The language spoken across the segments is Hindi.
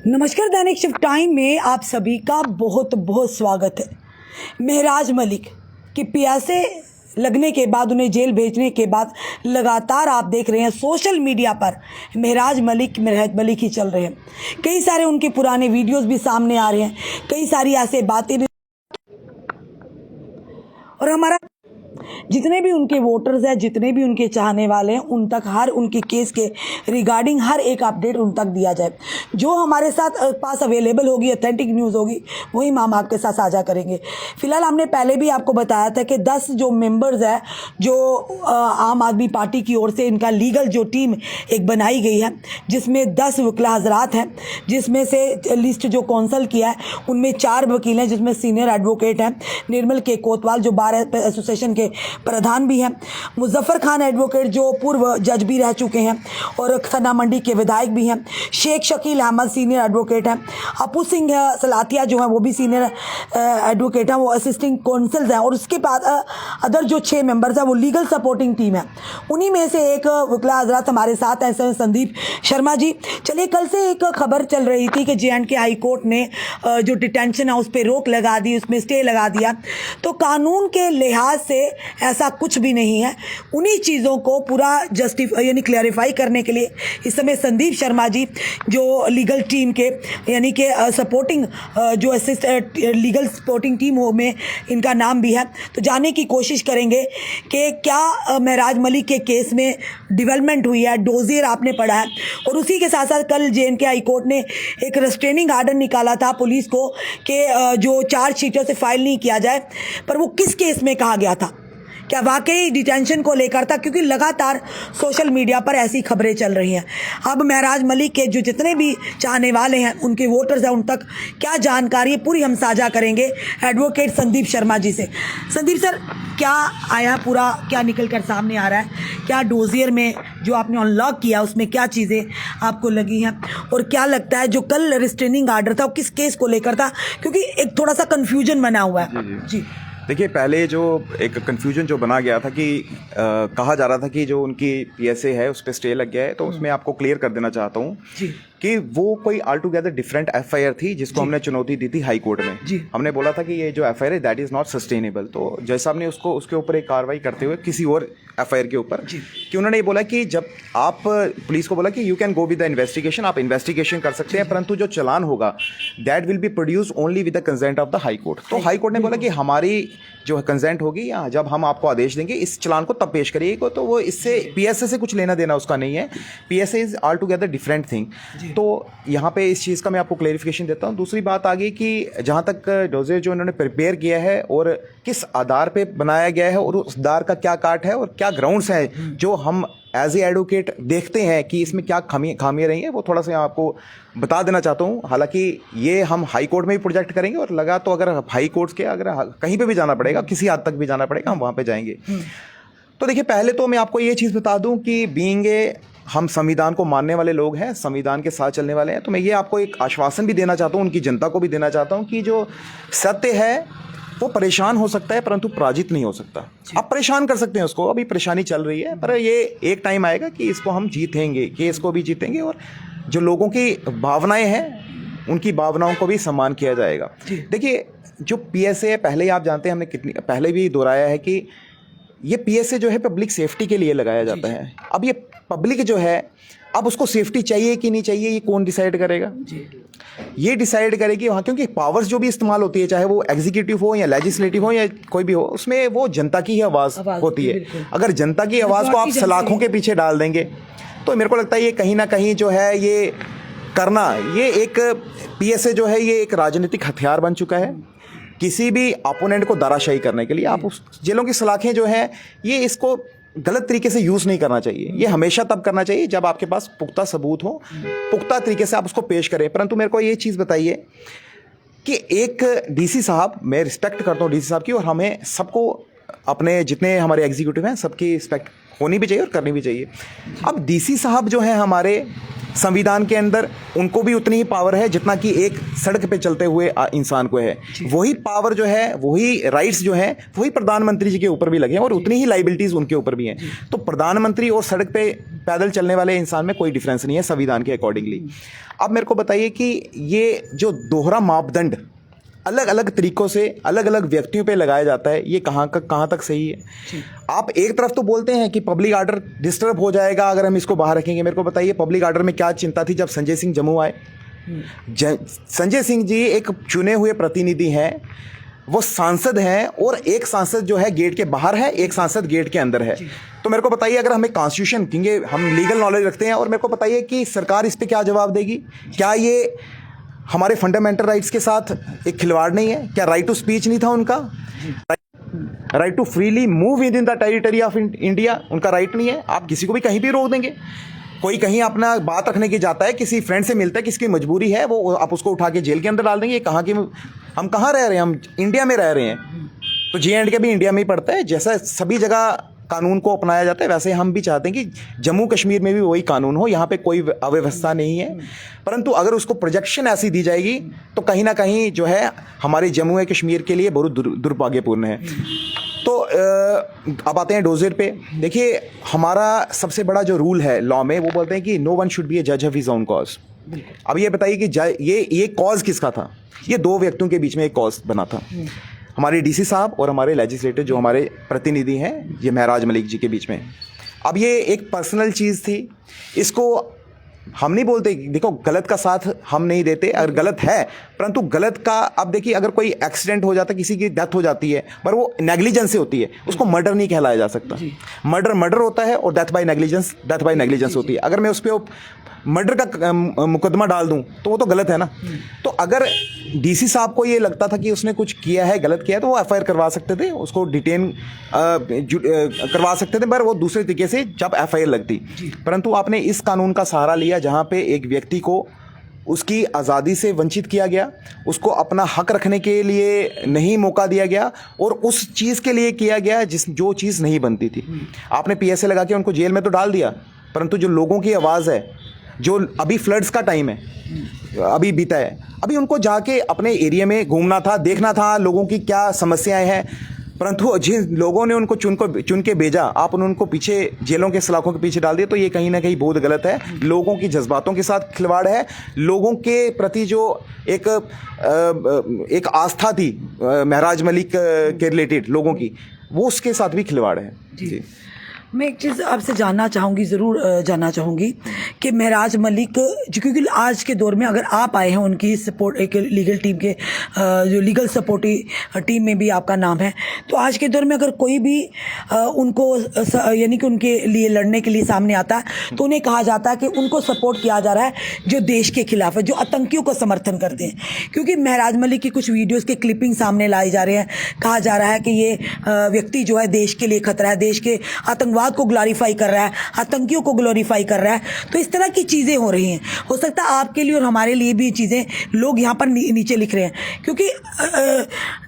नमस्कार, दैनिक शिफ्ट टाइम में आप सभी का बहुत बहुत स्वागत है। महराज मलिक की पियासे लगने के बाद उन्हें जेल भेजने के बाद लगातार आप देख रहे हैं सोशल मीडिया पर महराज मलिक ही चल रहे हैं। कई सारे उनके पुराने वीडियोस भी सामने आ रहे हैं, कई सारी ऐसे बातें भी। और हमारा जितने भी उनके वोटर्स हैं, जितने भी उनके चाहने वाले हैं, उन तक हर उनके केस के रिगार्डिंग हर एक अपडेट उन तक दिया जाए। जो हमारे साथ पास अवेलेबल होगी, ऑथेंटिक न्यूज़ होगी, वही हम आपके साथ साझा करेंगे। फिलहाल हमने पहले भी आपको बताया था कि 10 जो मेंबर्स हैं, जो आम आदमी पार्टी की ओर से इनका लीगल जो टीम एक बनाई गई है, जिसमें 10 वकील हजरात हैं, जिसमें से लिस्ट जो कौंसल किया है उनमें 4 वकील हैं, जिसमें सीनियर एडवोकेट हैं निर्मल के कोतवाल जो बार एसोसिएशन के प्रधान भी हैं, मुजफ्फर खान एडवोकेट जो पूर्व जज भी रह चुके हैं और सना मंडी के विधायक भी हैं, शेख शकील अहमद सीनियर एडवोकेट हैं, अपू सिंह सलातिया जो हैं वो भी सीनियर एडवोकेट हैं, वो असिस्टिंग काउंसिल्स हैं, और उसके बाद अदर जो 6 मेंबर्स हैं वो लीगल सपोर्टिंग टीम है। उन्हीं में से एक वकील हजरात हमारे साथ हैं, संदीप शर्मा जी। चलिए, कल से एक खबर चल रही थी कि J&K हाई कोर्ट ने जो डिटेंशन है उस पर रोक लगा दी, उसमें स्टे लगा दिया। तो कानून के लिहाज से ऐसा कुछ भी नहीं है। उन्हीं चीज़ों को पूरा यानी क्लैरिफाई करने के लिए इस समय संदीप शर्मा जी जो लीगल टीम के यानी कि सपोर्टिंग जो लीगल सपोर्टिंग टीम हो में इनका नाम भी है, तो जानने की कोशिश करेंगे कि क्या महराज मलिक के केस में डेवलपमेंट हुई है। डोजियर आपने पढ़ा है, और उसी के साथ साथ कल J&K हाई कोर्ट ने एक रेस्ट्रेनिंग आर्डर निकाला था पुलिस को कि जो चार्जशीटों से फाइल नहीं किया जाए, पर वो किस केस में कहा गया था, क्या वाकई डिटेंशन को लेकर था, क्योंकि लगातार सोशल मीडिया पर ऐसी खबरें चल रही हैं। अब महराज मलिक के जो जितने भी चाहने वाले हैं, उनके वोटर्स हैं, उन तक क्या जानकारी है पूरी हम साझा करेंगे एडवोकेट संदीप शर्मा जी से। संदीप सर, क्या आया, पूरा क्या निकल कर सामने आ रहा है? क्या डोजियर में जो आपने अनलॉक किया उसमें क्या चीज़ें आपको लगी हैं, और क्या लगता है जो कल रिस्ट्रेनिंग आर्डर था वो किस केस को लेकर था, क्योंकि एक थोड़ा सा कन्फ्यूजन बना हुआ है। जी देखिए, पहले जो एक कन्फ्यूजन जो बना गया था कि कहा जा रहा था कि जो उनकी पीएसए है उस पर स्टे लग गया है, तो उसमें आपको क्लियर कर देना चाहता हूँ कि वो कोई ऑल टुगेदर डिफरेंट एफआईआर थी, जिसको हमने चुनौती दी थी हाई कोर्ट में। हमने बोला था कि ये जो एफआईआर है दैट इज नॉट सस्टेनेबल। तो जज साहब ने उसको उसके ऊपर एक कार्रवाई करते हुए किसी और एफआईआर के ऊपर कि उन्होंने ये बोला कि जब आप पुलिस को बोला कि you can go with the investigation, आप इन्वेस्टिगेशन कर सकते हैं, परंतु जो चलान होगा that will be produce only with the consent of the high court. तो हाई कोर्ट ने बोला कि हमारी जो कंसेंट होगी या जब हम आपको आदेश देंगे इस चलान को तब पेश करिएगा। तो वो इससे पीएसए से कुछ लेना देना उसका नहीं है, PSA is all together different thing. तो यहाँ पे इस चीज़ का मैं आपको क्लेरिफिकेशन देता हूँ। दूसरी बात आ गई कि जहाँ तक डोजियर जो इन्होंने प्रिपेयर किया है और किस आधार पे बनाया गया है और उस आधार का क्या काट है और क्या ग्राउंड्स हैं जो हम एज ए एडवोकेट देखते हैं कि इसमें क्या खामियां रही हैं, वो थोड़ा सा यहाँ आपको बता देना चाहता हूँ। हालांकि ये हम हाई कोर्ट में भी प्रोजेक्ट करेंगे, और लगा तो अगर हाई कोर्ट्स के अगर कहीं पे भी जाना पड़ेगा, किसी हद तक भी जाना पड़ेगा, हम वहाँ पे जाएंगे। तो देखिए, पहले तो मैं आपको ये चीज़ बता दूँ कि बीइंग हम संविधान को मानने वाले लोग हैं, संविधान के साथ चलने वाले हैं, तो मैं ये आपको एक आश्वासन भी देना चाहता हूँ, उनकी जनता को भी देना चाहता हूँ कि जो सत्य है वो परेशान हो सकता है परंतु पराजित नहीं हो सकता। आप परेशान कर सकते हैं उसको, अभी परेशानी चल रही है, पर ये एक टाइम आएगा कि इसको हम जीतेंगे, केस को भी जीतेंगे, और जो लोगों की भावनाएं हैं उनकी भावनाओं को भी सम्मान किया जाएगा। देखिए, जो पीएसए है, पहले ही आप जानते हैं, हमने कितनी पहले भी दोहराया है कि ये पीएसए जो है पब्लिक सेफ्टी के लिए लगाया जाता है। अब ये पब्लिक जो है, अब उसको सेफ्टी चाहिए कि नहीं चाहिए, ये कौन डिसाइड करेगा? ये डिसाइड करेगी वहाँ, क्योंकि पावर्स जो भी इस्तेमाल होती है, चाहे वो एग्जीक्यूटिव हो या लेजिस्लेटिव हो या कोई भी हो, उसमें वो जनता की ही आवाज़ होती है। अगर जनता की आवाज़ को आप सलाखों के पीछे डाल देंगे, तो मेरे को लगता है ये कहीं ना कहीं जो है ये करना, ये एक पीएसए जो है ये एक राजनीतिक हथियार बन चुका है किसी भी अपोनेंट को दाराशाही करने के लिए। आप उस जेलों की सलाखें जो है, ये इसको गलत तरीके से यूज़ नहीं करना चाहिए। ये हमेशा तब करना चाहिए जब आपके पास पुख्ता सबूत हो, पुख्ता तरीके से आप उसको पेश करें। परंतु मेरे को ये चीज़ बताइए कि एक डीसी साहब, मैं रिस्पेक्ट करता हूँ डीसी साहब की, और हमें सबको अपने जितने हमारे एग्जीक्यूटिव हैं सबकी रिस्पेक्ट होनी भी चाहिए और करनी भी चाहिए। अब डीसी साहब जो हैं हमारे, संविधान के अंदर उनको भी उतनी ही पावर है जितना कि एक सड़क पे चलते हुए इंसान को है। वही पावर जो है, वही राइट्स जो है, वही प्रधानमंत्री जी के ऊपर भी लगे हैं और उतनी ही लाइबिलिटीज उनके ऊपर भी हैं। तो प्रधानमंत्री और सड़क पे पैदल चलने वाले इंसान में कोई डिफरेंस नहीं है संविधान के अकॉर्डिंगली। अब मेरे को बताइए कि ये जो दोहरा मापदंड अलग अलग तरीकों से अलग अलग व्यक्तियों पे लगाया जाता है, ये कहाँ तक सही है? आप एक तरफ तो बोलते हैं कि पब्लिक ऑर्डर डिस्टर्ब हो जाएगा अगर हम इसको बाहर रखेंगे। मेरे को बताइए पब्लिक ऑर्डर में क्या चिंता थी जब संजय सिंह जम्मू आए? संजय सिंह जी एक चुने हुए प्रतिनिधि हैं, वो सांसद हैं और एक सांसद जो है गेट के बाहर है, एक सांसद गेट के अंदर है। तो मेरे को बताइए अगर हमें कॉन्स्टिट्यूशन, क्योंकि हम लीगल नॉलेज रखते हैं, और मेरे को बताइए कि सरकार इस पे क्या जवाब देगी? क्या ये हमारे फंडामेंटल राइट्स के साथ एक खिलवाड़ नहीं है? क्या राइट टू स्पीच नहीं था उनका? Right to freely move within the territory of India उनका राइट नहीं है? आप किसी को भी कहीं भी रोक देंगे। कोई कहीं अपना बात रखने की जाता है, किसी फ्रेंड से मिलता है, किसी की मजबूरी है, वो आप उसको उठा के जेल के अंदर डाल देंगे। कहाँ की, हम कहाँ रह रहे हैं? हम इंडिया में रह रहे हैं, तो J&K भी इंडिया में ही पड़ता है। जैसा सभी जगह कानून को अपनाया जाता है वैसे हम भी चाहते हैं कि जम्मू कश्मीर में भी वही कानून हो, यहाँ पे कोई अव्यवस्था नहीं है। परंतु अगर उसको प्रोजेक्शन ऐसी दी जाएगी तो कहीं ना कहीं जो है हमारे जम्मू और कश्मीर के लिए बहुत दुर्भाग्यपूर्ण है। तो अब आते हैं डोजियर पे। देखिए हमारा सबसे बड़ा जो रूल है लॉ में, वो बोलते हैं कि नो वन शुड बी ए जज ऑफ हिज ओन कॉज। अब ये बताइए कि ये कॉज किसका था? ये दो व्यक्तियों के बीच में एक कॉज बना था, हमारे डीसी साहब और हमारे लेजिस्लेटर जो हमारे प्रतिनिधि हैं, ये महराज मलिक जी के बीच में। अब ये एक पर्सनल चीज़ थी, इसको हम नहीं बोलते, देखो गलत का साथ हम नहीं देते अगर गलत है, परंतु गलत का, अब देखिए अगर कोई एक्सीडेंट हो जाता है, किसी की डेथ हो जाती है, पर वो नेग्लिजेंस से होती है, उसको मर्डर नहीं कहलाया जा सकता। मर्डर होता है और डेथ बाय नेग्लिजेंस होती है। अगर मैं उस पर मर्डर का मुकदमा डाल दूं तो वो तो गलत है ना। तो अगर डीसी साहब को ये लगता था कि उसने कुछ किया है, गलत किया है, तो वो एफआईआर करवा सकते थे, उसको डिटेन करवा सकते थे, पर वो दूसरे तरीके से जब एफआईआर लगती। परंतु आपने इस कानून का सहारा लिया जहां पे एक व्यक्ति को उसकी आज़ादी से वंचित किया गया, उसको अपना हक रखने के लिए नहीं मौका दिया गया, और उस चीज़ के लिए किया गया जो चीज़ नहीं बनती थी। आपने पीएसए लगा के उनको जेल में तो डाल दिया, परंतु जो लोगों की आवाज़ है, जो अभी फ्लड्स का टाइम है, अभी बीता है, अभी उनको जाके अपने एरिया में घूमना था, देखना था लोगों की क्या समस्याएं हैं, परंतु जिन लोगों ने उनको चुन के भेजा, आपने उनको पीछे जेलों के सलाखों के पीछे डाल दिया। तो ये कहीं ना कहीं बहुत गलत है, लोगों की जज्बातों के साथ खिलवाड़ है, लोगों के प्रति जो एक आस्था थी महराज मलिक के रिलेटेड लोगों की, वो उसके साथ भी खिलवाड़ है। जी मैं एक चीज़ आपसे जानना चाहूँगी, ज़रूर जानना चाहूँगी कि महराज मलिक, क्योंकि आज के दौर में अगर आप आए हैं उनकी सपोर्ट, एक लीगल टीम के जो लीगल सपोर्टिव टीम में भी आपका नाम है, तो आज के दौर में अगर कोई भी उनको यानी कि उनके लिए लड़ने के लिए सामने आता है तो उन्हें कहा जाता है कि उनको सपोर्ट किया जा रहा है जो देश के खिलाफ है, जो आतंकियों को समर्थन करते हैं। क्योंकि महराज मलिक की कुछ वीडियोज़ के क्लिपिंग सामने लाए जा रहे हैं, कहा जा रहा है कि ये व्यक्ति जो है देश के लिए खतरा है, देश के आतंकवाद को ग्लोरीफाई कर रहा है, आतंकियों को ग्लोरीफाई कर रहा है। तो इस तरह की चीज़ें हो रही हैं। हो सकता है आपके लिए और हमारे लिए भी चीज़ें लोग यहाँ पर नीचे लिख रहे हैं, क्योंकि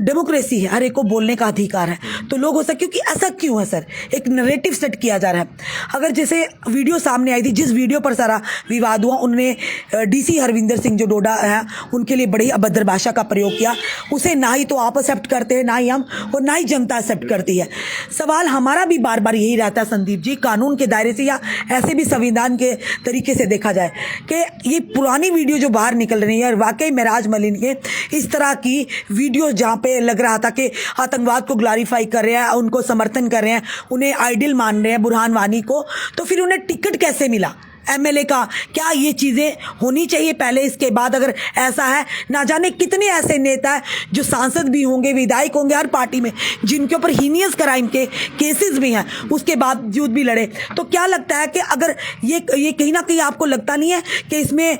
डेमोक्रेसी है, हर एक को बोलने का अधिकार है। तो लोग हो सकते, क्योंकि ऐसा क्यों है सर, एक नैरेटिव सेट किया जा रहा है। अगर जैसे वीडियो सामने आई थी, जिस वीडियो पर सारा विवाद हुआ, उन्होंने डीसी हरविंदर सिंह जो डोडा है उनके लिए बड़ी अभद्र भाषा का प्रयोग किया। उसे ना ही तो आप एक्सेप्ट करते हैं, ना ही हम, और ना ही जनता एक्सेप्ट करती है। सवाल हमारा भी बार बार यही रहता है संदीप जी, कानून के दायरे से या ऐसे भी संविधान के तरीके से देखा जाए कि ये पुरानी वीडियो जो बाहर निकल रही है, और वाकई महराज मलिक के इस तरह की वीडियो जहाँ पे लग रहा था कि आतंकवाद को ग्लोरीफाई कर रहे हैं, उनको समर्थन कर रहे हैं, उन्हें आइडल मान रहे हैं बुरहान वानी को, तो फिर उन्हें टिकट कैसे मिला एमएलए का? क्या ये चीज़ें होनी चाहिए पहले, इसके बाद? अगर ऐसा है, ना जाने कितने ऐसे नेता हैं जो सांसद भी होंगे, विधायक होंगे हर पार्टी में, जिनके ऊपर हीनियस क्राइम के केसेस भी हैं, उसके बावजूद भी लड़े। तो क्या लगता है कि अगर ये कहीं ना कहीं आपको लगता नहीं है कि इसमें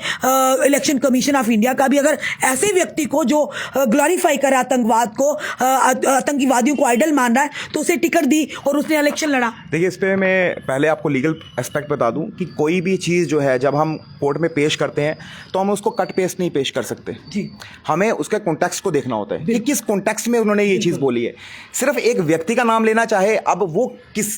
इलेक्शन कमीशन ऑफ इंडिया का भी, अगर ऐसे व्यक्ति को जो ग्लोरीफाई करे आतंकवाद को, आतंकवादियों को आइडल मान रहा है, तो उसे टिकट दी और उसने इलेक्शन लड़ा? देखिए, इस पर मैं पहले आपको लीगल एस्पेक्ट बता दूं कि कोई भी चीज़ जो है जब हम कोर्ट में पेश करते हैं तो हम उसको कट पेस्ट नहीं पेश कर सकते जी। हमें उसके कॉन्टेक्स्ट को देखना होता है कि किस कॉन्टेक्स्ट में उन्होंने ये चीज़ बोली है। सिर्फ एक व्यक्ति का नाम लेना चाहे, अब वो किस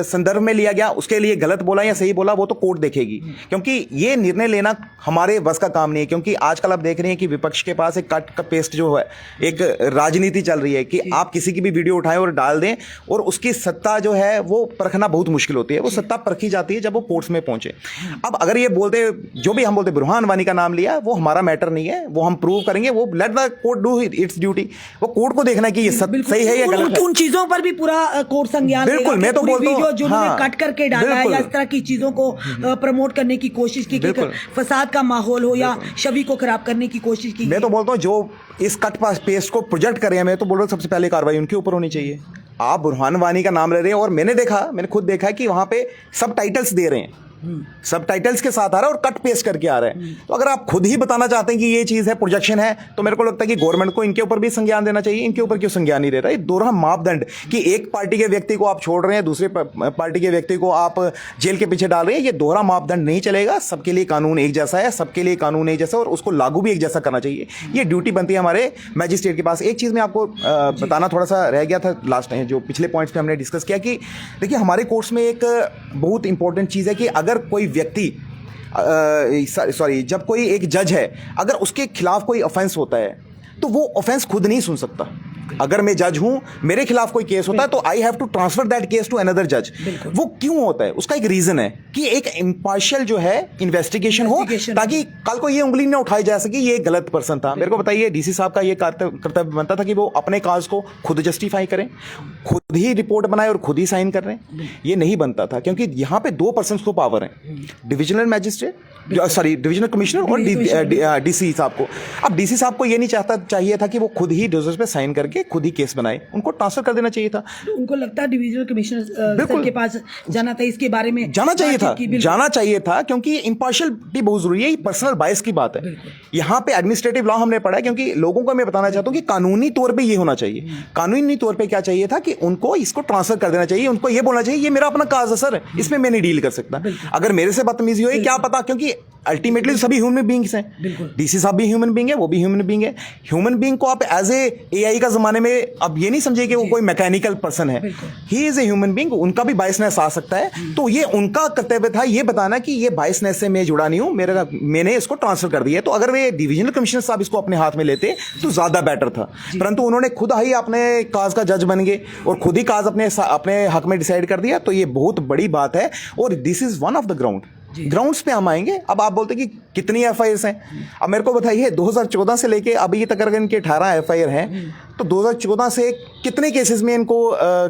संदर्भ में लिया गया, उसके लिए गलत बोला या सही बोला, वो तो कोर्ट देखेगी, क्योंकि ये निर्णय लेना हमारे बस का काम नहीं है। क्योंकि आजकल आप देख रहे हैं कि विपक्ष के पास एक कट पेस्ट जो है एक राजनीति चल रही है कि आप किसी की भी वीडियो उठाएं और डाल दें, और उसकी सत्ता जो है वो परखना बहुत मुश्किल होती है। वो सत्ता परखी जाती है जब वो कोर्ट्स में पहुंचे। अब अगर ये बोलते, जो भी हम बोलते, बुरहान वानी का नाम लिया, वो हमारा मैटर नहीं है, वो हम प्रूव करेंगे, वो let the court do it's duty. वो कोर्ट को देखना है कि ये सही है या गलत है। उन चीजों पर भी पूरा कोर्ट संज्ञान लेगा। बिल्कुल, मैं तो बोलता हूं जो कट करके डाला है या इस तरह की चीजों को प्रमोट करने की कोशिश की, फसाद का माहौल हो या छवि को खराब करने की कोशिश की। मैं तो बोलता हूँ जो इस कट पेस्ट को प्रोजेक्ट कर रहे हैं, मैं तो बोल रहा हूँ सबसे पहले कार्रवाई उनके ऊपर होनी चाहिए। आप बुरहान वानी का नाम ले रहे हैं, और मैंने खुद देखा है कि वहां पे सब टाइटल्स दे रहे हैं, सब टाइटल्स के साथ आ रहा है और कट पेस्ट करके आ रहा है। तो अगर आप खुद ही बताना चाहते हैं कि ये चीज़ है, प्रोजेक्शन है, तो मेरे को लगता है कि गवर्नमेंट को इनके ऊपर भी संज्ञान देना चाहिए। इनके ऊपर क्यों संज्ञान नहीं दे रहा? ये दोहरा मापदंड कि एक पार्टी के व्यक्ति को आप छोड़ रहे हैं, दूसरे पार्टी के व्यक्ति को आप जेल के पीछे डाल रहे हैं, ये दोहरा मापदंड नहीं चलेगा। सबके लिए कानून एक जैसा है, सबके लिए कानून एक जैसा, और उसको लागू भी एक जैसा करना चाहिए। ये ड्यूटी बनती है हमारे मैजिस्ट्रेट के पास। एक चीज़ मैं आपको बताना थोड़ा सा रह गया था लास्ट टाइम, जो पिछले पॉइंट्स पे हमने डिस्कस किया, कि देखिए हमारे कोर्ट्स में एक बहुत इंपॉर्टेंट चीज़ है कि अगर कोई व्यक्ति जब कोई एक जज है, अगर उसके खिलाफ कोई ऑफेंस होता है तो वो ऑफेंस खुद नहीं सुन सकता। अगर मैं जज हूं, मेरे खिलाफ कोई केस होता है, तो I have to transfer that case to another जज। वो क्यों होता है? उसका एक रीजन है कि एक इम्पार्शियल जो है इन्वेस्टिगेशन हो, ताकि कल को ये उंगली ना उठाई जा सके ये गलत पर्सन था। मेरे को बताइए, डीसी साहब का ये कर्तव्य बनता था कि वो अपने काज को खुद जस्टिफाई करें, खुद ही रिपोर्ट बनाए और खुद ही साइन कर रहे हैं। ये नहीं बनता था, क्योंकि यहाँ पे 2 पर्सन को पावर है, divisional magistrate, sorry divisional commissioner और डीसी साहब को। अब डीसी साहब को ये नहीं चाहिए था कि वो खुद ही डोजर्स पे साइन करके खुद ही केस बनाए, उनको ट्रांसफर कर देना चाहिए था। उनको लगता है डिविजनल कमिश्नर के पास जाना था, इसके बारे में जाना चाहिए था, क्योंकि इंपार्शियलिटी बहुत जरूरी है। ये पर्सनल बायस की बात है। यहाँ पे एडमिनिस्ट्रेटिव लॉ हमने पढ़ा है, क्योंकि लोगों को मैं बताना चाहता हूँ कि कानूनी तौर पे ये होना चाहिए। कानूनी तौर पे क्या चाहिए था कि उनको इसको ट्रांसफर कर देना चाहिए। उनको ये बोलना चाहिए ये मेरा अपना काज है सर, इसमें मैं नहीं डील कर सकता। अगर मेरे से बदतमीजी हुई, क्या पता, क्योंकि अल्टीमेटली सभी ह्यूमन बींग्स हैं। डीसी साहब भी ह्यूमन बींग है, वो भी ह्यूमन बींग है। ह्यूमन बींग को आप एज एआई का जमाने में अब ये नहीं समझिए कि वो कोई मैकेनिकल पर्सन है। He is a human being, उनका भी बायसनेस आ सकता है। तो ये उनका कर्तव्य था ये बताना कि ये बायसनेस से मैं जुड़ा नहीं हूं, मैंने इसको ट्रांसफर कर दिया। तो अगर वे डिविजनल कमिश्नर साहब इसको अपने हाथ में लेते तो ज्यादा बेटर था, परंतु उन्होंने खुद ही अपने काज का जज बन गए और खुद ही काज अपने हक में डिसाइड कर दिया। तो ये बहुत बड़ी बात है, और this is one of the grounds पे हम आएंगे। अब आप बोलते कि कितनी एफआईआर हैं, अब मेरे को बताइए 2014 से लेके अभी तक अगर इनके 18 एफआईआर हैं, तो 2014 से कितने केसेस में इनको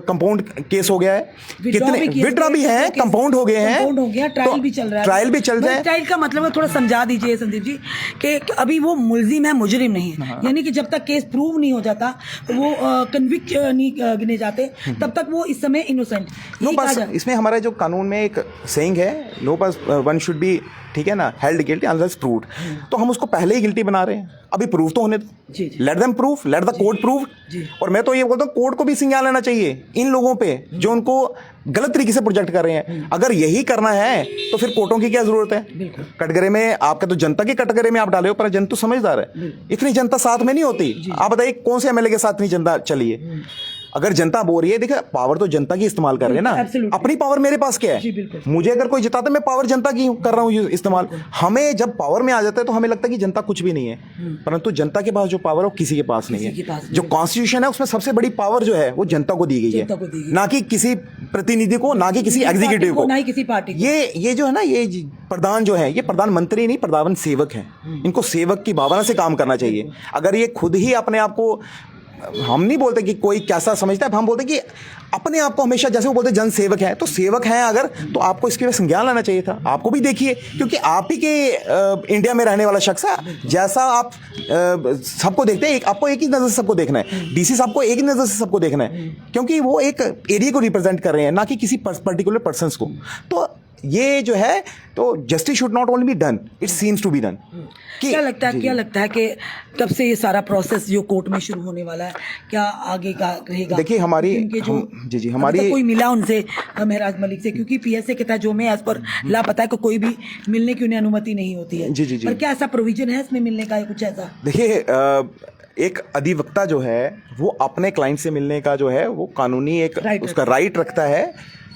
कंपाउंड केस हो गया है, कितने विड्रॉ भी हैं, कंपाउंड हो गए हैं, ट्रायल भी चल रहा है। ट्रायल भी चल रहा है। ट्रायल का मतलब है, थोड़ा समझा दीजिए संदीप जी, कि अभी वो मुलजिम है, मुजरिम नहीं है। यानी कि जब तक केस प्रूव नहीं हो जाता, वो कन्विक्ट नहीं गिने जाते, तब तक वो इस समय इनोसेंट। नो, बस इसमें हमारे जो कानून में एक सेइंग है, नो बस वन शुड बी, ठीक है ना, हेल्ड गिल्टी अनलेस प्रूव्ड। तो हम उसको पहले ही गिल्टी बना रहे हैं, अभी प्रूव तो होने दो, let them prove, let the court prove. और मैं तो ये बोलता हूँ कोर्ट को भी संज्ञान लेना चाहिए इन लोगों पे जो उनको गलत तरीके से प्रोजेक्ट कर रहे हैं। अगर यही करना है तो फिर कोर्टों की क्या जरूरत है? कटघरे में आपका तो जनता के कटघरे में आप डाले हो, पर जनता समझदार है, इतनी जनता साथ में नहीं होती। आप बताइए कौन से एमएलए के साथ इतनी जनता चली है? अगर जनता बोल रही है, देखिए पावर तो जनता की इस्तेमाल कर रहे हैं ना, अपनी पावर मेरे पास क्या है? मुझे अगर कोई जताता है, मैं पावर जनता की कर रहा हूँ इस्तेमाल। हमें जब पावर में आ जाता है तो हमें लगता है कि जनता कुछ भी नहीं है, परंतु जनता के पास जो पावर है वो किसी के पास नहीं है। जो कॉन्स्टिट्यूशन है उसमें सबसे बड़ी पावर जो है वो जनता को दी गई है, ना कि किसी प्रतिनिधि को, ना कि किसी एग्जीक्यूटिव को, ना ही किसी पार्टी को। ये जो है ना, ये प्रधान जो है, ये प्रधानमंत्री नहीं, प्रधान सेवक है। इनको सेवक की भावना से काम करना चाहिए। अगर ये खुद ही अपने आप को, हम नहीं बोलते कि कोई कैसा समझता है, हम बोलते कि अपने आप को हमेशा, जैसे वो बोलते जन सेवक है, तो सेवक हैं अगर, तो आपको इसके लिए संज्ञान लेना चाहिए था। आपको भी देखिए, क्योंकि आप ही के इंडिया में रहने वाला शख्स है, जैसा आप सबको देखते हैं, आपको एक ही नज़र से सबको देखना है। डीसी साहब को एक ही नज़र से सबको देखना है, क्योंकि वो एक एरिया को रिप्रेजेंट कर रहे हैं, ना कि किसी पर्टिकुलर पर्सन को। तो ये जो है तो justice should not only be done, it seems to be done. क्या लगता है कि तब से ये सारा प्रोसेस जो कोर्ट में शुरू होने वाला है, क्या आगे का रहेगा? देखिए हमारी हमारी कोई मिला उनसे महराज मलिक से, क्योंकि पीएसए के तहत जो में एज पर लापता है कि कोई भी मिलने की उन्हें अनुमति नहीं होती है। जी। पर क्या ऐसा प्रोविजन है इसमें मिलने का या कुछ ऐसा? देखिए एक अधिवक्ता जो है वो अपने क्लाइंट से मिलने का जो है वो कानूनी एक उसका राइट रखता है,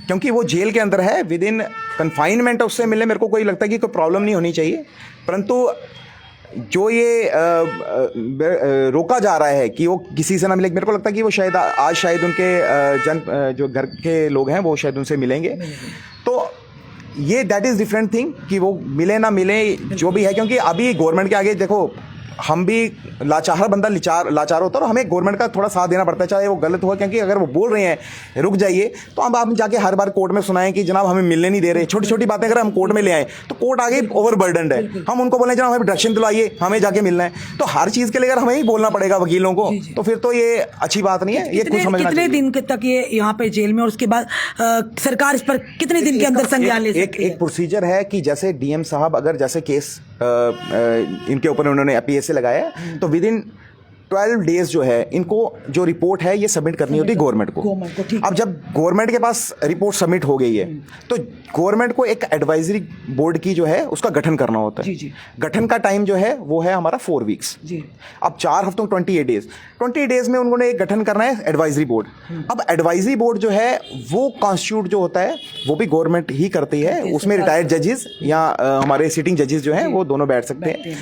क्योंकि वो जेल के अंदर है, विद इन कन्फाइनमेंट उससे मिलने मेरे को कोई लगता है कि कोई प्रॉब्लम नहीं होनी चाहिए। परंतु जो ये रोका जा रहा है कि वो किसी से ना मिले, मेरे को लगता है कि वो शायद आज शायद उनके जो घर के लोग हैं वो शायद उनसे मिलेंगे। तो ये दैट इज़ डिफरेंट थिंग कि वो मिले ना मिले जो भी है, क्योंकि अभी गवर्नमेंट के आगे देखो हम भी लाचार बंदा लाचार होता है और हमें गवर्नमेंट का थोड़ा साथ देना पड़ता है, चाहे वो गलत हुआ, क्योंकि अगर वो बोल रहे हैं रुक जाइए तो अब आप जाके हर बार कोर्ट में सुनाएं कि जनाब हमें मिलने नहीं दे रहे। छोटी छोटी बातें अगर हम कोर्ट में ले आए तो कोर्ट आगे ओवरबर्डनड है, हम उनको बोलें जनाब हमें डायरेक्शन दिलाइए, हमें जाके मिलना है। तो हर चीज़ के लिए अगर हमें ही बोलना पड़ेगा वकीलों को, तो फिर तो ये अच्छी बात नहीं है। ये कुछ समझना कितने दिन तक ये यहाँ पे जेल में, और उसके बाद सरकार इस पर कितने दिन के अंदर संज्ञान ले सकती है? एक प्रोसीजर है कि जैसे डीएम साहब अगर जैसे केस इनके ऊपर उन्होंने पीएसए लगाया तो विद इन 12 डेज जो है इनको जो रिपोर्ट है ये सबमिट करनी होती है गवर्नमेंट को। अब जब गवर्नमेंट के पास रिपोर्ट सबमिट हो गई है तो गवर्नमेंट को एक एडवाइजरी बोर्ड की जो है उसका गठन करना होता है। जी। गठन का टाइम जो है वो है हमारा 4 वीक्स। अब 4 हफ्तों 28 डेज में उन्होंने एक गठन करना है एडवाइजरी बोर्ड। अब एडवाइजरी बोर्ड जो है वो कॉन्स्टिट्यूट जो होता है वो भी गवर्नमेंट ही करती है, उसमें रिटायर्ड जजेस या हमारे सिटिंग जजेस जो हैं वो दोनों बैठ सकते हैं।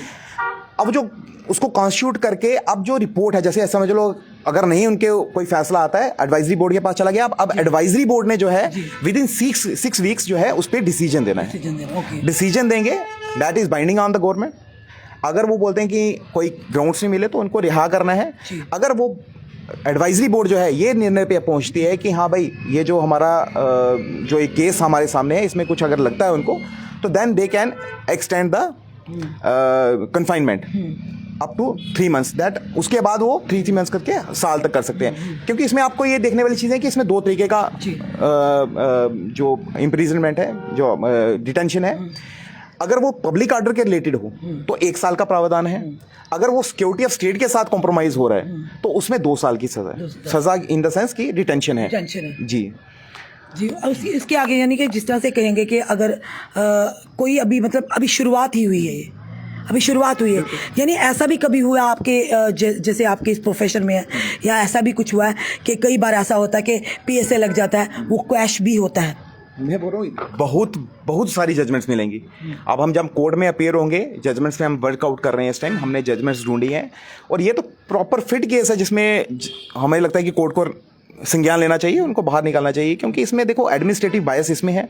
अब जो उसको कॉन्स्टिट्यूट करके अब जो रिपोर्ट है, जैसे ऐसा समझ लो अगर नहीं उनके कोई फैसला आता है एडवाइजरी बोर्ड के पास चला गया, अब एडवाइजरी बोर्ड ने जो है विद इन 6 वीक्स जो है उस पर डिसीजन देना है। डिसीजन देंगे that is binding on the government. अगर वो बोलते हैं कि कोई ग्राउंड्स नहीं मिले तो उनको रिहा करना है। अगर वो एडवाइजरी बोर्ड जो है ये निर्णय पे पहुंचती है कि हाँ भाई ये जो हमारा जो एक केस हमारे सामने है इसमें कुछ अगर लगता है उनको, तो then they can extend the confinement up to 3 months. That उसके बाद वो 3 मंथ्स करके साल तक कर सकते हैं। क्योंकि इसमें आपको ये देखने वाली चीज़ है कि इसमें 2 तरीके का जो इम्प्रिजनमेंट है, जो डिटेंशन है, अगर वो पब्लिक ऑर्डर के रिलेटेड हो तो 1 साल का प्रावधान है। अगर वो सिक्योरिटी ऑफ स्टेट के साथ कॉम्प्रोमाइज हो रहा है तो उसमें 2 साल की सजा इन द सेंस की डिटेंशन है। जी। इसके आगे यानी कि जिस तरह से कहेंगे कि अगर कोई अभी मतलब अभी शुरुआत ही हुई है, ये अभी शुरुआत हुई है, यानी ऐसा भी कभी हुआ आपके जैसे आपके इस प्रोफेशन में है, या ऐसा भी कुछ हुआ है कि कई बार ऐसा होता है कि पीएसए लग जाता है, वो क्वैश भी होता है? मैं बोल रहा हूँ बहुत सारी जजमेंट्स मिलेंगी। अब हम जब कोर्ट में अपेयर होंगे, जजमेंट्स में हम वर्कआउट कर रहे हैं इस टाइम, हमने जजमेंट्स ढूंढी हैं और ये तो प्रॉपर फिट केस है जिसमें हमें लगता है कि कोर्ट को संज्ञान लेना चाहिए, उनको बाहर निकालना चाहिए। क्योंकि इसमें देखो एडमिनिस्ट्रेटिव बायस इसमें है।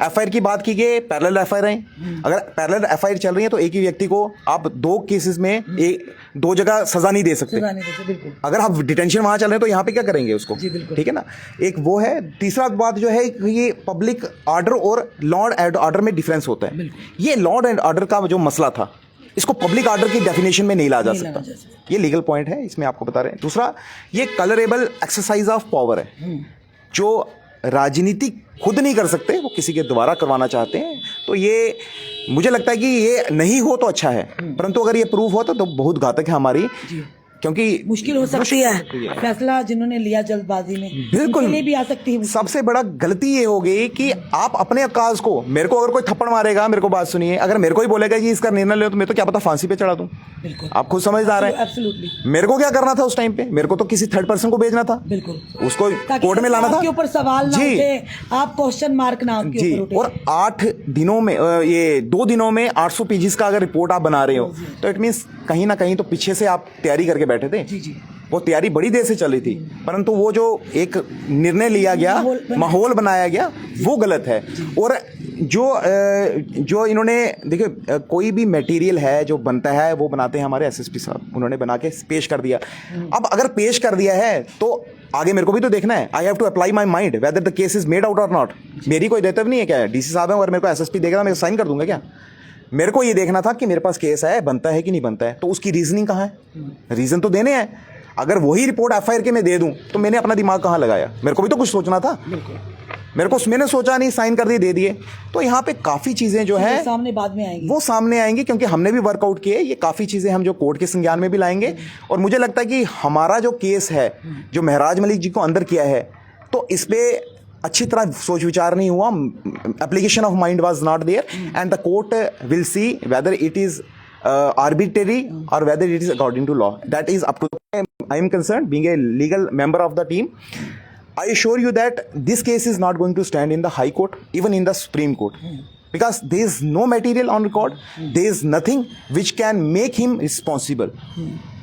एफआईआर की बात की गई, पैरेलल एफआईआर है। अगर पैरेलल एफआईआर चल रही है तो एक ही व्यक्ति को आप 2 केसेस में 2 जगह सजा नहीं दे सकते। अगर आप डिटेंशन वहां चल रहे हैं तो यहाँ पे क्या करेंगे उसको? ठीक है ना। एक वो है। तीसरा बात जो है ये पब्लिक ऑर्डर और लॉ एंड ऑर्डर में डिफरेंस होता है। ये लॉ एंड ऑर्डर का जो मसला था इसको पब्लिक ऑर्डर की डेफिनेशन में नहीं ला जा सकता। ये लीगल पॉइंट है, इसमें आपको बता रहे हैं। दूसरा, ये कलरेबल एक्सरसाइज ऑफ पावर है जो राजनीति खुद नहीं कर सकते, वो किसी के द्वारा करवाना चाहते हैं। तो ये मुझे लगता है कि ये नहीं हो तो अच्छा है, परंतु अगर ये प्रूफ हो तो बहुत घातक है हमारी, क्योंकि मुश्किल हो सकती है। फैसला जिन्होंने लिया जल्दबाजी में बिल्कुल नहीं भी आ सकती है। सबसे बड़ा गलती ये हो गई कि आप अपने अकाज को, मेरे को अगर कोई थप्पड़ मारेगा, मेरे को बात सुनिए, अगर मेरे को ही बोलेगा कि इसका निर्णय लो तो मैं तो क्या पता फांसी पे चढ़ा दूं। आप खुद समझदार हैं। मेरे को क्या करना था उस टाइम पे? मेरे को तो किसी थर्ड पर्सन को भेजना था, उसको कोर्ट में लाना था, आपके ऊपर सवाल ना उठे, आप क्वेश्चन मार्क ना आपके ऊपर उठे। और 8 दिनों में ये 2 दिनों में 800 पेजेस का अगर रिपोर्ट आप बना रहे हो तो इट मीन्स कहीं ना कहीं तो पीछे से आप तैयारी करके बैठे थे। वो तैयारी बड़ी देर से चल रही थी, परंतु वो जो एक निर्णय लिया गया, माहौल बनाया गया, वो गलत है। और जो इन्होंने देखिए, कोई भी मटेरियल है जो बनता है वो बनाते हैं हमारे एसएसपी साहब, उन्होंने बना के पेश कर दिया। अब अगर पेश कर दिया है तो आगे मेरे को भी तो देखना है। I have to apply my mind whether the case is made out और नॉट। मेरी कोई दायित्व नहीं है क्या? डीसी साहब है और मेरे को एसएसपी देगा, मैं साइन कर दूंगा क्या? मेरे को ये देखना था कि मेरे पास केस है, बनता है कि नहीं बनता है, तो उसकी रीजनिंग कहाँ है? रीजन तो देने हैं। अगर वही रिपोर्ट एफआईआर के मैं दे दूं तो मैंने अपना दिमाग कहाँ लगाया? मेरे को भी तो कुछ सोचना था। मैंने सोचा नहीं, साइन कर दिए, दे दिए। तो यहाँ पे काफ़ी चीज़ें जो है सामने बाद में आएंगी, वो सामने आएंगी, क्योंकि हमने भी वर्कआउट किए। ये काफ़ी चीज़ें हम जो कोर्ट के संज्ञान में भी लाएंगे। और मुझे लगता है कि हमारा जो केस है, जो महराज मलिक जी को अंदर किया है, तो इस पर अच्छी तरह सोच विचार नहीं हुआ। Application of mind was not there and the court will see whether it is arbitrary or whether it is according to law. That is up to I am concerned, being a legal member of the team. I assure you that this case is not going to stand in the High Court, even in the Supreme Court, because there is no material on record. There is nothing which can make him responsible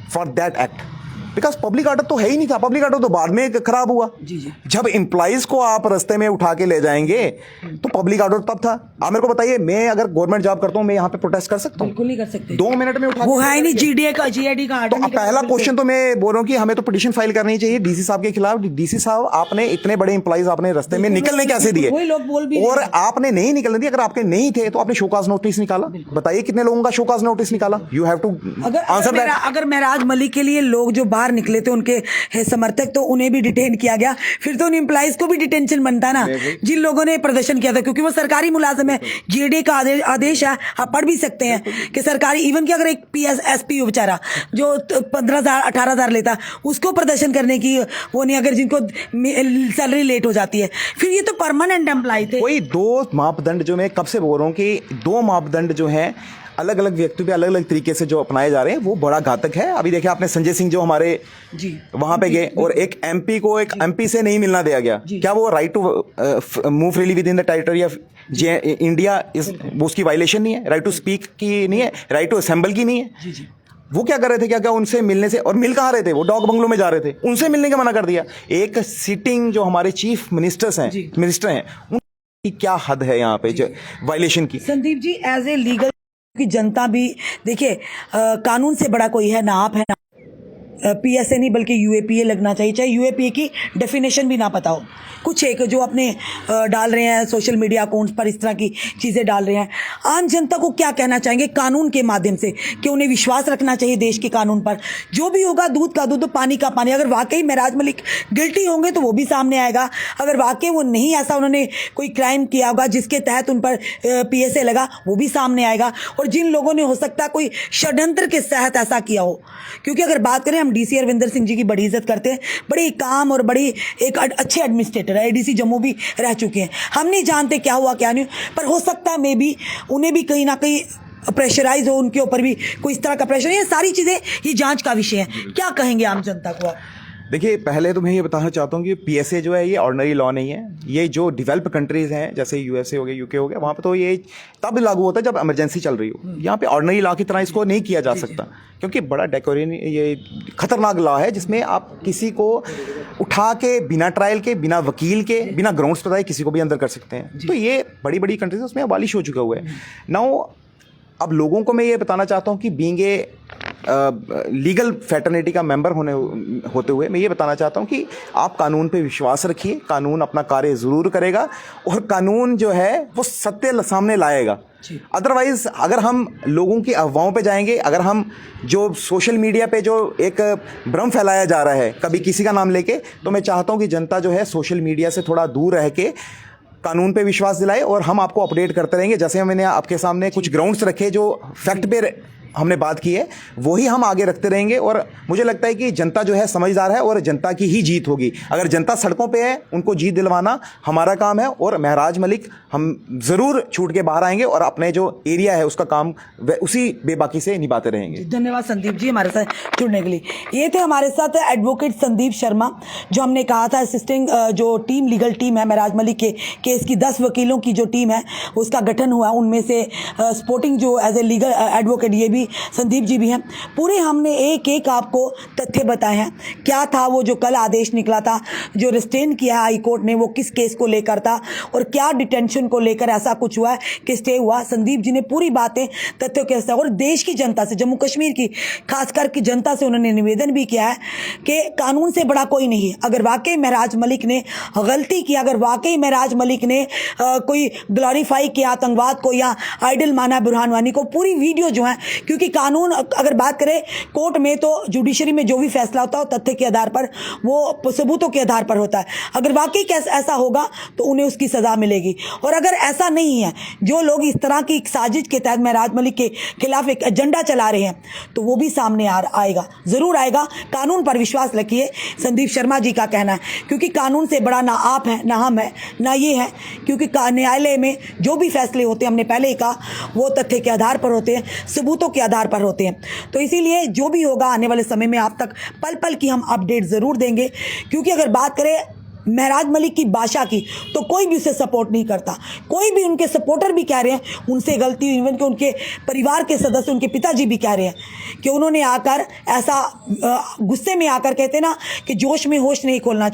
for that act. Because public order तो है ही नहीं था। पब्लिक ऑर्डर तो बाद में खराब हुआ। जी जी। जब एम्प्लॉइज को आप रास्ते में उठा के ले जाएंगे तो पब्लिक ऑर्डर तब था। आप मेरे को बताइए, मैं अगर गवर्नमेंट जॉब करता हूँ, मैं यहाँ पे प्रोटेस्ट कर सकता हूँ? बिल्कुल नहीं कर सकते। 2 मिनट में उठा वो है नहीं जीडीए का, जीआईडी का तो पहला क्वेश्चन तो मैं बोल रहा हूँ कि हमें तो पिटीशन फाइल करनी चाहिए डीसी साहब के खिलाफ। डीसी साहब, आपने इतने बड़े एम्प्लॉइज आपने रास्ते में निकलने कैसे दिए? वही लोग बोल भी, और आपने नहीं निकलने दिया। अगर आपके नहीं थे तो आपने शोकाज नोटिस निकाला। बताइए कितने लोगों का शोकाज नोटिस निकाला? You have to answer that. अगर महराज मलिक के लिए लोग जो बाहर निकले थे उनके समर्थक, तो उन्हें भी डिटेन किया गया, फिर तो उन एम्प्लॉइज को भी डिटेंशन बनता ना, जिन लोगों ने प्रदर्शन किया था, क्योंकि वो सरकारी मुलाजिम है। जीडीए का आदेश है, आप पढ़ भी सकते हैं कि सरकारी, इवन कि अगर एक एसपी बेचारा जो 15,000 18,000 लेता, उसको प्रदर्शन करने की वो नहीं, अगर जिनको सैलरी लेट हो जाती है, फिर ये तो परमानेंट एम्प्लॉय थे। वही 2 मापदंड जो मैं कब से बोल रहा हूँ कि 2 मापदंड जो हैं अलग अलग व्यक्तियों पे अलग अलग तरीके से जो अपनाए जा रहे हैं, वो बड़ा घातक है। अभी देखिए आपने संजय सिंह जो हमारे जी वहां पे गए और एक एमपी को एक एमपी से नहीं मिलना दिया गया। क्या वो right to move freely within the territory of India, उसकी वायलेशन नहीं है? राइट टू स्पीक की नहीं है? राइट टू असेंबल की नहीं है? वो क्या कर रहे थे? क्या उनसे मिलने से, और मिल कहाँ रहे थे? वो डॉग बंगलो में जा रहे थे, उनसे मिलने का मना कर दिया। एक सिटिंग जो हमारे चीफ मिनिस्टर हैं, उनकी क्या हद है यहाँ पे वायलेशन की? Sandeep ji, as a legal की जनता भी देखिए, कानून से बड़ा कोई है ना आप है ना पीएसए नहीं, बल्कि यूएपीए लगना चाहिए। चाहे यूएपीए की डेफिनेशन भी ना पता हो, कुछ एक जो अपने डाल रहे हैं सोशल मीडिया अकाउंट्स पर, इस तरह की चीज़ें डाल रहे हैं। आम जनता को क्या कहना चाहेंगे कानून के माध्यम से, कि उन्हें विश्वास रखना चाहिए देश के कानून पर? जो भी होगा दूध का दूध, पानी का पानी। अगर वाकई महराज मलिक गिल्टी होंगे तो वो भी सामने आएगा। अगर वाकई वो नहीं, ऐसा उन्होंने कोई क्राइम किया होगा जिसके तहत उन पर पीएसए लगा, वो भी सामने आएगा। और जिन लोगों ने हो सकता है कोई षड्यंत्र के तहत ऐसा किया हो, क्योंकि अगर बात करें, हम डीसी अरविंदर सिंह जी की बड़ी इज्जत करते हैं, बड़ी काम और बड़ी एक अच्छे एडमिनिस्ट्रेटर है, एडीसी जम्मू भी रह चुके हैं। हम नहीं जानते क्या हुआ क्या नहीं, पर हो सकता है मे बी उन्हें भी कहीं ना कहीं प्रेशराइज हो, उनके ऊपर भी कोई इस तरह का प्रेशर। ये सारी चीज़ें ये जांच का विषय है। क्या कहेंगे आम जनता को? देखिए, पहले तो मैं ये बताना चाहता हूँ कि पीएसए जो है ये ऑर्डिनरी लॉ नहीं है। ये जो डेवलप कंट्रीज़ हैं, जैसे यूएसए हो गया, यूके हो गया, वहाँ पे तो ये तब लागू होता है जब इमरजेंसी चल रही हो। यहाँ पे ऑर्डिनरी लॉ की तरह इसको नहीं किया जा सकता, क्योंकि बड़ा ये खतरनाक लॉ है, जिसमें आप किसी को उठा के बिना ट्रायल के, बिना वकील के, बिना ग्राउंड्स बताए किसी को भी अंदर कर सकते हैं। तो ये बड़ी बड़ी कंट्रीज उसमें अबालिश हो चुका हुआ है। नाउ अब लोगों को मैं ये बताना चाहता हूँ कि बीइंग ए लीगल फैटर्निटी का मेंबर होते हुए मैं ये बताना चाहता हूँ कि आप कानून पे विश्वास रखिए। कानून अपना कार्य ज़रूर करेगा और कानून जो है वो सत्य सामने लाएगा। अदरवाइज अगर हम लोगों की अफवाहों पे जाएंगे, अगर हम जो सोशल मीडिया पे जो एक भ्रम फैलाया जा रहा है कभी किसी का नाम लेके, तो मैं चाहता हूँ कि जनता जो है सोशल मीडिया से थोड़ा दूर रह के कानून पे विश्वास दिलाए, और हम आपको अपडेट करते रहेंगे। जैसे मैंने आपके सामने कुछ ग्राउंड्स रखे जो फैक्ट पे हमने बात की है, वही हम आगे रखते रहेंगे। और मुझे लगता है कि जनता जो है समझदार है और जनता की ही जीत होगी। अगर जनता सड़कों पे है, उनको जीत दिलवाना हमारा काम है। और महराज मलिक हम ज़रूर छूट के बाहर आएंगे और अपने जो एरिया है उसका काम उसी बेबाकी से निभाते रहेंगे। धन्यवाद संदीप जी हमारे साथ जुड़ने के लिए। ये थे हमारे साथ एडवोकेट संदीप शर्मा, जो हमने कहा था असिस्टिंग जो टीम लीगल टीम है महराज मलिक के केस की 10 वकीलों की जो टीम है उसका गठन हुआ, उनमें से सपोर्टिंग जो एज ए लीगल एडवोकेट ये भी संदीप जी भी हैं। पूरे हमने एक एक आपको तथ्य बताए हैं। क्या था वो जो कल आदेश निकला था, जो रिस्टेन किया हाई कोर्ट ने, वो किस केस को लेकर था, और क्या डिटेंशन को लेकर ऐसा कुछ हुआ है कि स्टे हुआ। संदीप जी ने पूरी बातें तथ्यों के साथ, और देश की जनता से, जम्मू कश्मीर की खासकर की जनता से उन्होंने निवेदन भी किया है कि कानून से बड़ा कोई नहीं है। अगर वाकई महराज मलिक ने गलती की, अगर वाकई महराज मलिक ने कोई ग्लोरीफाई किया आतंकवाद को या आइडल माना बुरहान वानी को, पूरी वीडियो जो है, क्योंकि क्योंकि कानून अगर बात करें कोर्ट में तो जुडिशरी में जो भी फैसला होता है वो तथ्य के आधार पर, वो सबूतों के आधार पर होता है। अगर वाकई ऐसा होगा तो उन्हें उसकी सज़ा मिलेगी। और अगर ऐसा नहीं है, जो लोग इस तरह की एक साजिश के तहत महराज मलिक के खिलाफ एक एजेंडा चला रहे हैं, तो वो भी सामने आएगा, ज़रूर आएगा। कानून पर विश्वास रखिए, संदीप शर्मा जी का कहना है, क्योंकि कानून से बड़ा ना आप हैं, ना हम हैं, ना ये है। क्योंकि न्यायालय में जो भी फैसले होते हैं, हमने पहले ही कहा, वो तथ्य के आधार पर होते हैं, सबूतों के आधार पर होते हैं। तो इसीलिए जो भी होगा आने वाले समय में आप तक पल पल की हम अपडेट ज़रूर देंगे। क्योंकि अगर बात करें महराज मलिक की भाषा की, तो कोई भी उसे सपोर्ट नहीं करता। कोई भी, उनके सपोर्टर भी कह रहे हैं उनसे गलती, इवन कि उनके परिवार के सदस्य, उनके पिताजी भी कह रहे हैं कि उन्होंने आकर ऐसा गुस्से में आकर, कहते ना कि जोश में होश नहीं खोना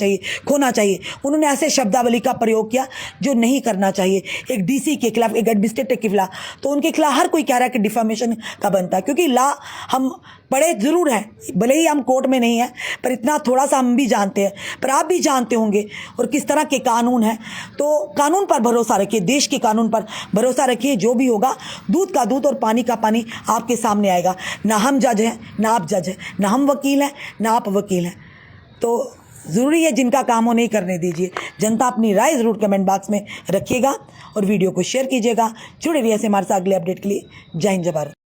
चाहिए, उन्होंने ऐसे शब्दावली का प्रयोग किया जो नहीं करना चाहिए एक डीसी के खिलाफ, एक एडमिनिस्ट्रेटर के खिलाफ। तो उनके खिलाफ हर कोई कह रहा है कि डिफामेशन का बनता है। क्योंकि लॉ हम पढ़े ज़रूर हैं, भले ही हम कोर्ट में नहीं हैं, पर इतना थोड़ा सा हम भी जानते हैं, पर आप भी जानते होंगे और किस तरह के कानून हैं। तो कानून पर भरोसा रखिए, देश के कानून पर भरोसा रखिए। जो भी होगा, दूध का दूध और पानी का पानी आपके सामने आएगा। ना हम जज हैं, ना आप जज हैं, ना हम वकील हैं, ना आप वकील हैं। तो ज़रूरी है, जिनका काम हो नहीं करने दीजिए। जनता अपनी राय ज़रूर कमेंट बॉक्स में रखिएगा और वीडियो को शेयर कीजिएगा। जुड़े रहिए ऐसे हमारे साथ अगले अपडेट के लिए। जय हिंद, जय भारत।